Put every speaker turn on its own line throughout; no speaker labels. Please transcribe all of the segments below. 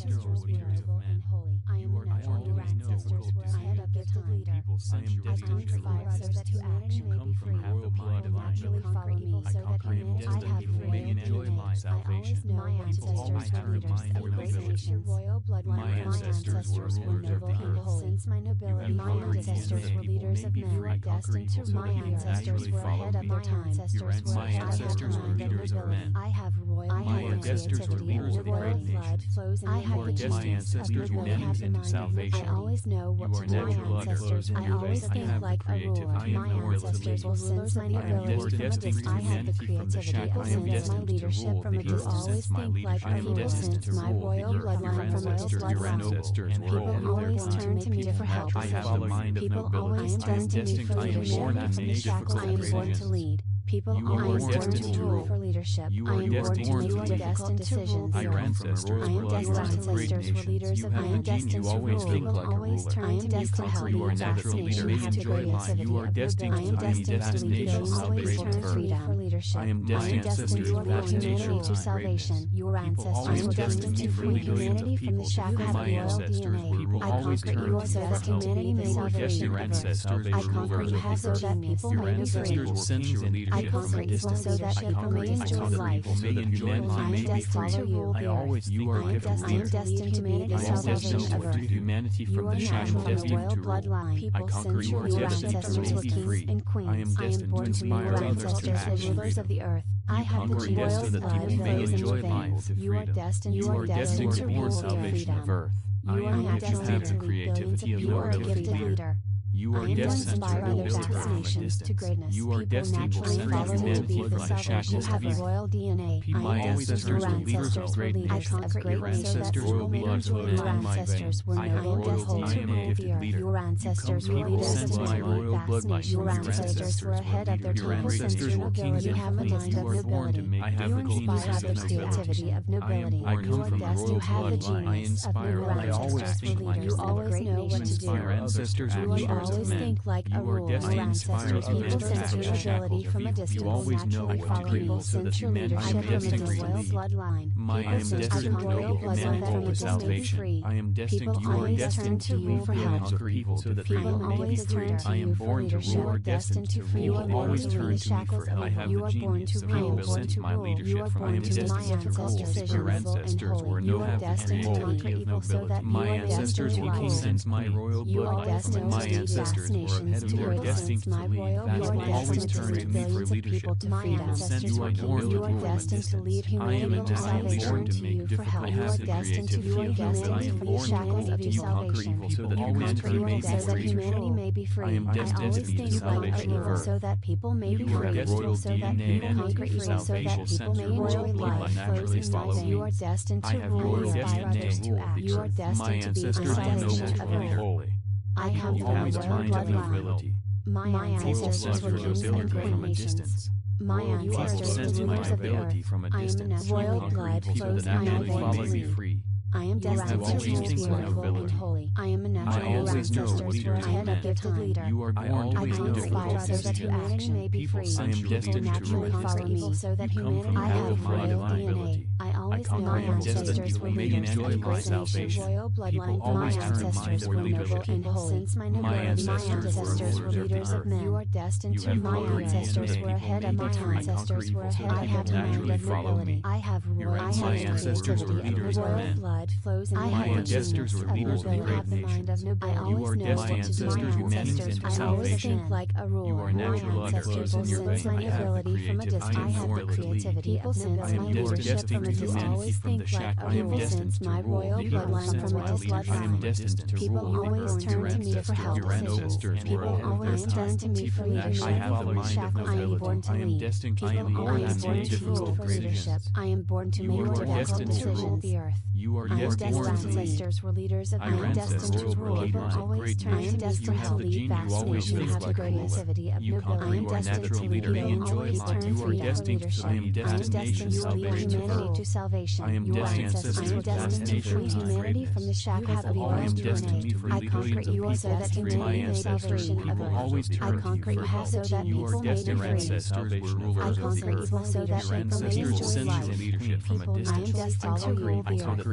ancestors were noble and holy. I am a natural ancestors were ahead of their time.
People
I conquer fire so that humanity may be free. People naturally follow me so that humanity I have free enjoy life. Salvation. My ancestors were leaders of great nations. Royal bloodline. My ancestors were noble and holy. Since my nobility, my ancestors were leaders of men. You are destined to my ancestors were ahead of their time. My ancestors were leaders of men. I have royal creativity and royal blood flows in my veins. My ancestors were men into salvation. I always know what to do. My ancestors, I always think like a ruler. My ancestors will sense my nobility from a distance. I have the creativity of my leadership from a distance. Always think like a ruler since my royal bloodline from a distance. People always turn to me for help. I have the mind of nobility. I am destined to me for leadership. From the shackles I am born to lead. People always turn to me for leadership. I am born to make difficult decisions. I am destined. Ancestors were leaders of. I am destined to rule. People always turn to me for help. You are natural leader. You have the creativity of nobility. I am destined to lead. People always turn to me for leadership. I am destined to bring humanity to salvation. Your ancestors were destined to free humanity from the shackles of royal DNA. I conquer evil so that humanity may salvation. I conquer evil so that people may be free. I conquer evil so that people may enjoy life. I am destined to rule the earth. I am destined to make the salvation of earth.
Humanity from the shackles
of royal bloodline. People since your ancestors were kings and queens. I am born to make your ancestors the rulers of the earth. I have the royal blood flows in my veins. You are destined to rule the freedom. You are destined to lead billions of people. You are a gifted leader.
You are destined to
other vast nations to greatness.
You are destined to send humanity from the shackles
You have a royal DNA.
My ancestors were leaders of great nations. Your ancestors were leaders of men.
Your ancestors were destined to rule the earth. Your ancestors were leaders of vast nations. Your ancestors were ahead of their time. Since your nobility, you have a mind of nobility. You inspire the creativity of nobility. You are destined. You have the genius of your ancestors were leaders. You always know what to do.
Our ancestors were leaders.
Always think like a ruler. Your ancestors people sense your ability from a distance. Naturally follow people sense your leadership from a royal bloodline. People sense your royal bloodline from a distance free. People always turn to you for help. People always turn to you for leadership. You are destined to free. You are born to rule the shackles of evil. You are born to rule. You are born to my ancestors were noble and holy. You are destined to conquer evil so that you are destined to rule. You are destined to lead vast nations to greatness. My royal blood destined to lead billions of people to freedom. You are destined to lead humanity to salvation. To you for help. You are destined to free humanity from the shackles of your salvation. You conquer evil so that humanity may be free. I always think like evil so that people may be free. So that people conquer evil so that people may enjoy life. Flows in my veins. You are destined to rule and inspire others to act. You are destined to be a salvation of earth. I have the royal bloodline. My ancestors were kings and great nations. My ancestors were rulers of the earth. I am a natural royal blood flows in my veins. I am destined to rule the earth and holy. I am a natural ancestors were ahead of their time. I conquer evil so that humanity may be free. I am destined to conquer evil so that humanity I have royal DNA. I always know my ancestors were leaders of great nations. Royal bloodline. My ancestors were noble and holy. Since my nobility, my ancestors were leaders of men. You are destined to. My ancestors were ahead of their time. Ancestors were ahead. I have the mind of nobility. I have royal. I have creativity of royal blood. Flows in my ancestors were leaders of great nations. I always know what to do. My ancestors, I always think like a ruler. My ancestors will sense my ability from a distance. I have the creativity. People sense my leadership from a distance. Always think like a ruler. Sense my royal bloodline from a distance. People always turn to me for help. People always turn to me for leadership. I am born to lead. People always born to rule for leadership. I am born to make difficult decisions of the earth. I am destined. Ancestors were leaders of. I am destined to rule. People always turn. I am destined to lead vast nations. Have the creativity of nobility. I am destined to lead. People always turn to me for leadership. I am destined to lead humanity to salvation. Your ancestors. I am destined to free humanity from the shackles of evil. I conquer evil so that humanity may be free of earth. I conquer evil so that people may be free. I conquer evil so that people may enjoy life. I am destined to rule the earth.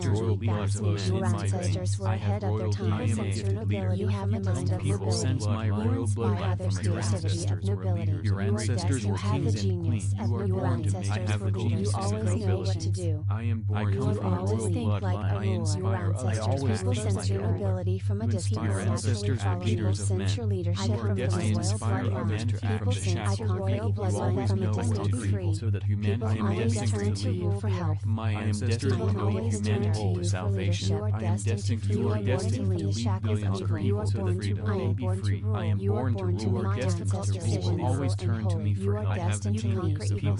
ancestors will be
fascinating. Your
in my
ancestors were
veins. I
ahead
have
of their
royalty.
time.
I am a
Sense your
gifted leader.
nobility. You have a mind of
People
nobility.
sense my
You
royal
inspire
bloodline
others
from
to
your
ancestors
ancestors
of
were leaders.
nobility.
Your ancestors
You
were
have the
kings and
genius
queens.
of
You are
your
born to make. I
ancestors
have
were
a
leaders.
genius
You
of
always know what to
nobility.
do.
I am born
You
from
will
a
always
royal
think like
bloodline.
a
I
ruler. Your
inspire others
ancestors
to act
people
like
sense your
a ruler.
nobility from a
You
distance.
inspire
Naturally
ancestors
follow
to be leaders
people
of
sense
men.
your leadership
You are
from the
destined. I
royal
inspire others
bloodline.
to act
People
from the
sense
shackles
your
of
royal
people. You
bloodline
always
from a
know what
distance
to
to be
do
free.
so that humanity.
People
I am
always
destined
turn
to
to
lead.
you for help.
I am destined to
People
make
always turn
humanity
to you
to
for
salvation.
leadership.
I am destined to. You are destined to lead billions of people so that freedom may be free. I am born to rule. You are destined to rule. People always turn to me for help. I have the genius of people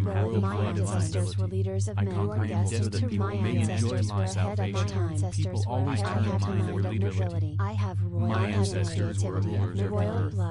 you have the
My ancestors were
bloodline.
leaders of
I
men who were
conquer evil so
destined
that
to
people
my
may enjoy
ancestors
my
were ahead of my
salvation.
ancestors
People
were.
always
I
turn
have
to
the
mind
mind
their
of
leadership.
nobility. I have royal
My
blood and
ancestors were
creativity.
rulers of the
Royal
earth.
blood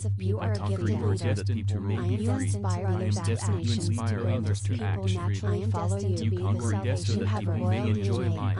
millions of people are gifted leaders.
destined to make
I am
me free.
destined
I am
others
destined to
actions
inspire
to
others to
people
act freely.
naturally follow you.
You conquer death so that people may enjoy life.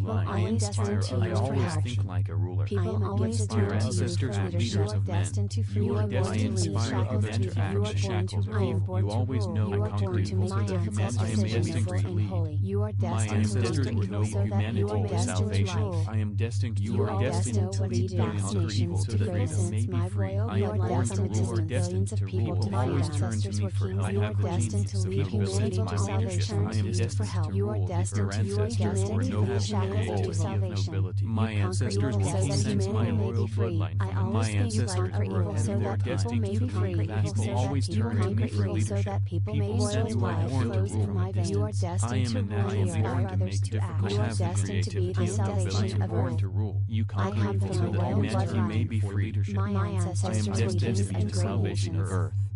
bloodline. I inspire others. I always think like a ruler.
People always
Your ancestors are leaders of men. You are destined. I inspire others to act the shackles of evil. You always know how to do evil so that humanity. I am destined to lead.
You are
My ancestors were noble humanity to salvation. I am destined. You are destined to lead billions for evil so that freedom may be free. I am born to rule. You are destined to rule. People always turn to me for help. I have the genius of nobility. My leadership. I am destined to rule. Your ancestors were noble humanity of nobility. My ancestors will descend my royal bloodline. My ancestors were ahead of their destined to free. People always turn to me for leadership. People said you are born to rule from a distance. I am in that. I am born to make difficult. I have the creativity of nobility. I am born to rule. You conquer evil so that humanity may be free. Leadership.
My
I am
ancestors
destined to be the salvation of earth.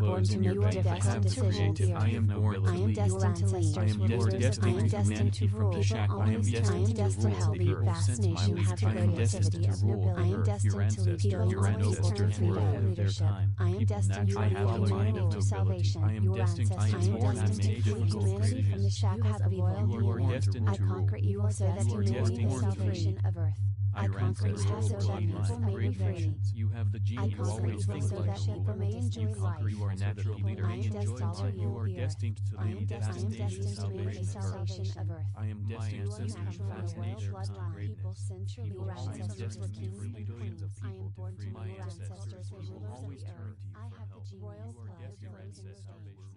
were born to make difficult decisions.
I am born to
I am
lead.
destined to lead.
I am destined to humanity from the shackles. I am destined to rule the earth since my lead. I am destined to rule the earth. Your ancestors were ahead of their time.
I am destined to
have a mind of nobility. I am destined to born to make difficult
humanity from the
decisions.
shackles of evil.
You are destined
I
to rule.
conquer evil so that
You are
humanity
destined
is
to
salvation
lead.
of earth. I conquer evil so that people may be free.
You have the gene.
I
You
conquer
always
evil
think
so
like
that
a
people
ruler.
may enjoy
You conquer.
life.
You are a natural leader.
I am destined to
You
rule
are
the
destined to
I am
lead
destined to make the salvation of earth.
I am destined to
You come from the royal bloodline.
People
centrally
Your ancestors were kings and
queens. I am born to
my
rule
ancestors
ancestors
will
rulers of
always
the
turn
earth.
to you
I
for
have the
help.
royal
You are
blood
destined.
in the veins.